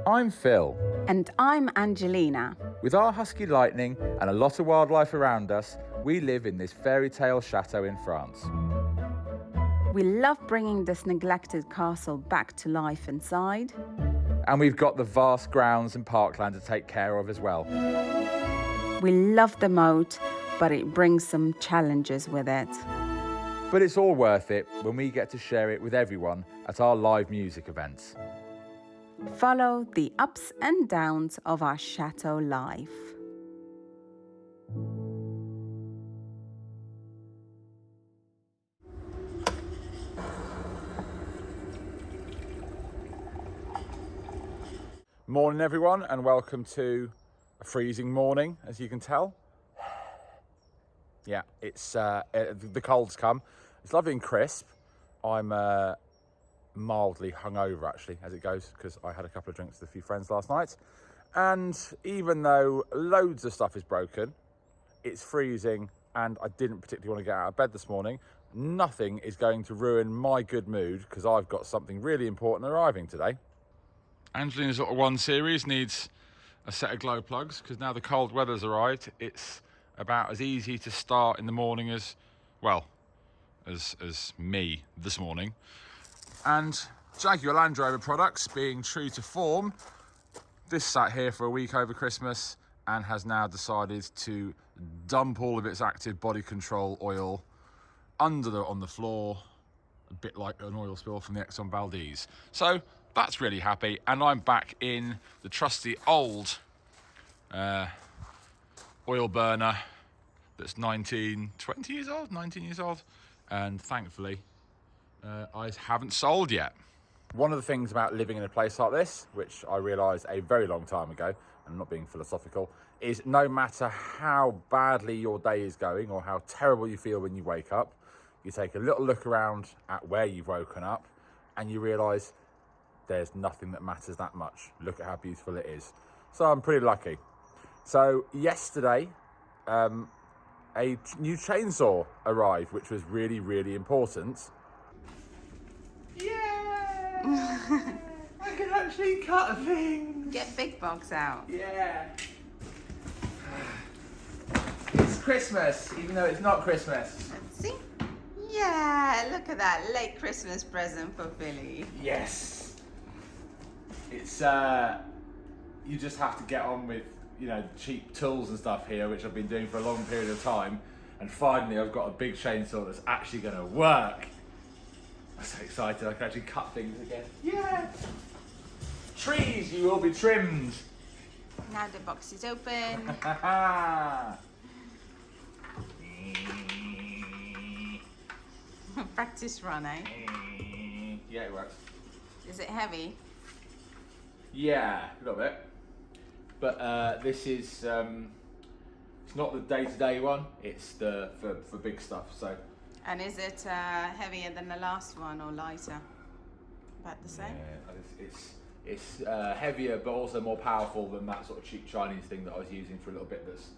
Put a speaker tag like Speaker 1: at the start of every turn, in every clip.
Speaker 1: I'm Phil.
Speaker 2: And I'm Angelina.
Speaker 1: With our husky lightning and a lot of wildlife around us, we live in this fairy tale chateau in France.
Speaker 2: We love bringing this neglected castle back to life inside.
Speaker 1: And we've got the vast grounds and parkland to take care of as well.
Speaker 2: We love the moat, but it brings some challenges with it.
Speaker 1: But it's all worth it when we get to share it with everyone at our live music events.
Speaker 2: Follow the ups and downs of our chateau life.
Speaker 1: Morning everyone, and welcome to a freezing morning, as you can tell. Yeah, it's the cold's come. It's lovely and crisp. I'm mildly hungover actually as it goes, because I had a couple of drinks with a few friends last night. And even though loads of stuff is broken, it's freezing and I didn't particularly want to get out of bed this morning, nothing is going to ruin my good mood, because I've got something really important arriving today. Angelina's Little One series needs a set of glow plugs, because now the cold weather's arrived. It's about as easy to start in the morning as, well, as me this morning. And Jaguar Land Rover products, being true to form, this sat here for a week over Christmas and has now decided to dump all of its active body control oil on the floor, a bit like an oil spill from the Exxon Valdez. So that's really happy, and I'm back in the trusty old oil burner that's 19 years old, and thankfully I haven't sold yet. One of the things about living in a place like this, which I realised a very long time ago, and I'm not being philosophical, is no matter how badly your day is going or how terrible you feel when you wake up, you take a little look around at where you've woken up and you realise there's nothing that matters that much. Look at how beautiful it is. So I'm pretty lucky. So yesterday, a new chainsaw arrived, which was really, really important. Yeah! I can actually cut things!
Speaker 2: Get big box out.
Speaker 1: Yeah! It's Christmas, even though it's not Christmas.
Speaker 2: Let's see. Yeah, look at that late Christmas present for Billy.
Speaker 1: Yes! It's, you just have to get on with, cheap tools and stuff here, which I've been doing for a long period of time. And finally, I've got a big chainsaw that's actually going to work. I'm so excited, I can actually cut things again. Yeah! Trees, you will be trimmed.
Speaker 2: Now the box is open. Practice run, eh?
Speaker 1: Yeah, it works.
Speaker 2: Is it heavy?
Speaker 1: Yeah, a little bit. But this is, it's not the day-to-day one, it's the for big stuff, so.
Speaker 2: And is it heavier than the last one or lighter? About the same?
Speaker 1: Yeah, it's heavier but also more powerful than that sort of cheap Chinese thing that I was using for a little bit that's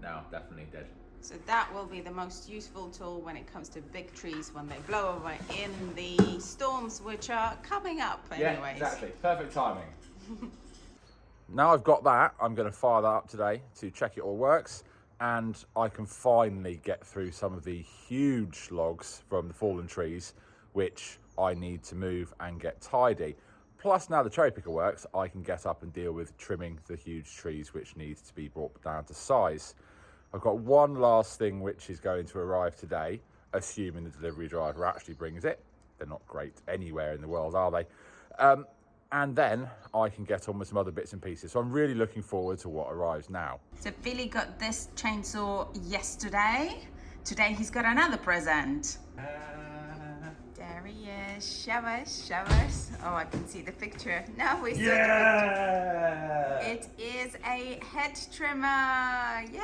Speaker 1: now definitely dead.
Speaker 2: So that will be the most useful tool when it comes to big trees when they blow over in the storms which are coming up anyways.
Speaker 1: Yeah, exactly. Perfect timing. Now I've got that, I'm going to fire that up today to check it all works, and I can finally get through some of the huge logs from the fallen trees which I need to move and get tidy. Plus, now the cherry picker works, I can get up and deal with trimming the huge trees which need to be brought down to size. I've got one last thing which is going to arrive today, assuming the delivery driver actually brings it. They're not great anywhere in the world, are they? And then I can get on with some other bits and pieces. So I'm really looking forward to what arrives now. So
Speaker 2: Billy got this chainsaw yesterday. Today he's got another present. There he is. Show us, show us. Oh, I can see the picture. No, we saw the picture. It is a head trimmer. Yay!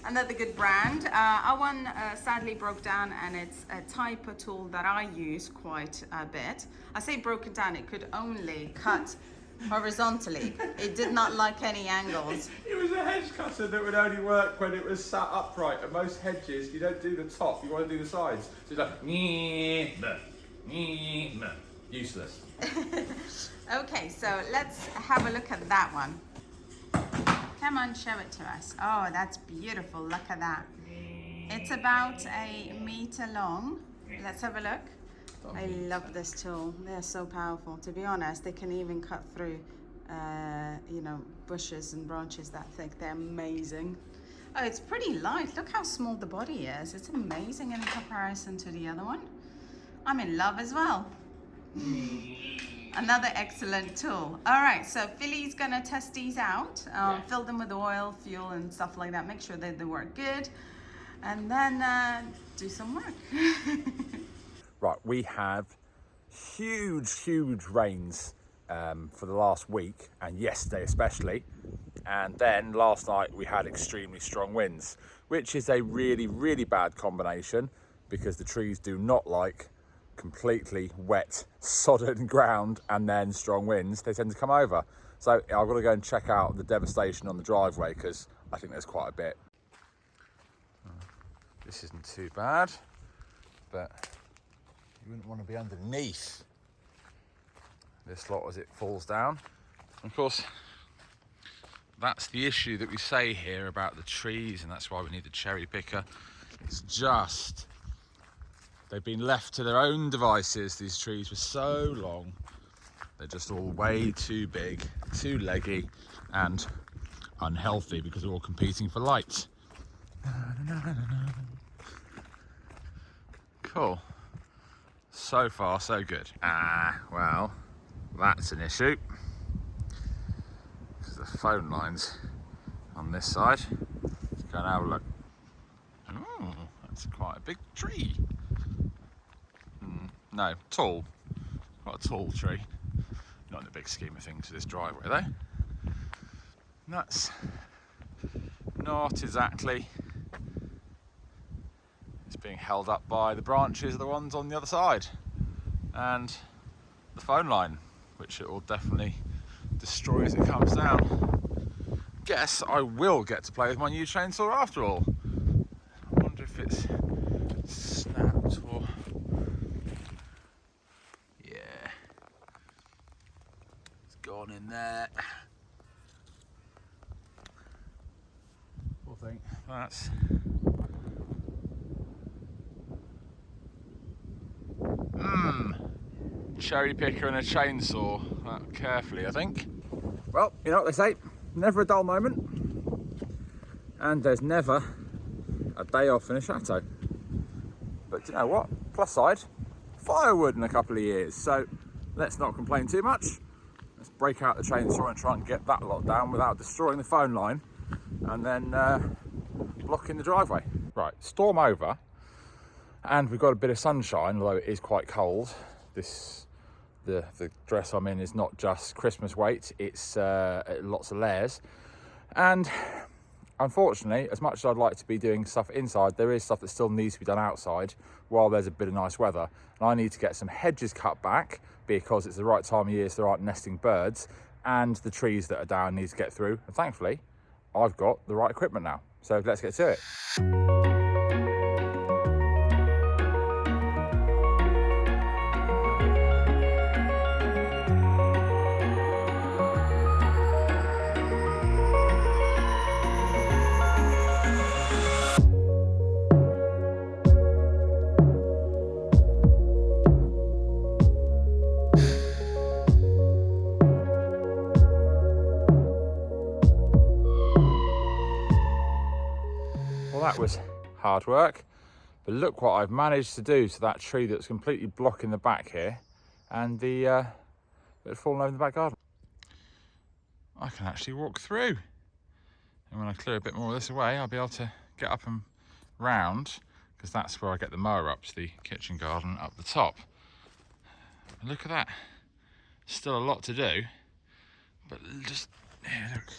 Speaker 2: Another good brand. Our one sadly broke down, and it's a type of tool that I use quite a bit. I say broken down, it could only cut horizontally. It did not like any angles.
Speaker 1: It was a hedge cutter that would only work when it was sat upright, and most hedges, you don't do the top, you want to do the sides. So it's like, Useless.
Speaker 2: Okay, so let's have a look at that one. Come on, show it to us. Oh, that's beautiful. Look at that. It's about 1 meter long. Let's have a look. I love this tool. They're so powerful. To be honest, they can even cut through, you know, bushes and branches that thick. They're amazing. Oh, it's pretty light. Look how small the body is. It's amazing in comparison to the other one. I'm in love as well. Another excellent tool. All right, so Philly's gonna test these out, fill them with oil, fuel, and stuff like that. Make sure that they work good, and then do some work.
Speaker 1: Right, we have huge rains for the last week, and yesterday especially. And then last night we had extremely strong winds, which is a really bad combination because the trees do not like completely wet, sodden ground and then strong winds. They tend to come over. So I've got to go and check out the devastation on the driveway because I think there's quite a bit. This isn't too bad, but you wouldn't want to be underneath this lot as it falls down. Of course, that's the issue that we say here about the trees, and that's why we need the cherry picker. It's just they've been left to their own devices. These trees were so long. They're just all way too big, too leggy, and unhealthy because they're all competing for light. Cool. So far, so good. Well, that's an issue. Because the phone line's on this side. Let's go and have a look. Oh, that's quite a big tree. No, tall. Quite a tall tree. Not in the big scheme of things for this driveway though. That's not exactly. It's being held up by the branches of the ones on the other side. And the phone line, which it will definitely destroy as it comes down. Guess I will get to play with my new chainsaw after all. I wonder if it's snapped or... Yeah. It's gone in there. Poor thing. That's... Cherry picker and a chainsaw. Carefully, I think. Well, you know what they say, never a dull moment. And there's never a day off in a chateau. But do you know what? Plus side, firewood in a couple of years. So let's not complain too much. Let's break out the chainsaw and try and get that lot down without destroying the phone line and then blocking the driveway. Right, storm over. And we've got a bit of sunshine, although it is quite cold. The dress I'm in is not just Christmas weight, it's lots of layers. And unfortunately, as much as I'd like to be doing stuff inside, there is stuff that still needs to be done outside while there's a bit of nice weather. And I need to get some hedges cut back because it's the right time of year so there aren't nesting birds, and the trees that are down need to get through. And thankfully, I've got the right equipment now. So let's get to it. That was hard work, but look what I've managed to do to that tree that's completely blocking the back here, and the it's fallen over in the back garden. I can actually walk through, and when I clear a bit more of this away, I'll be able to get up and round, because that's where I get the mower up to the kitchen garden up the top. And look at that, still a lot to do, but just yeah, look.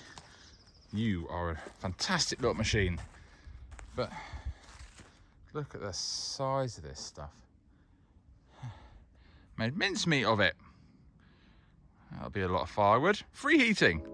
Speaker 1: You are a fantastic little machine. But look at the size of this stuff. Made mincemeat of it. That'll be a lot of firewood. Free heating.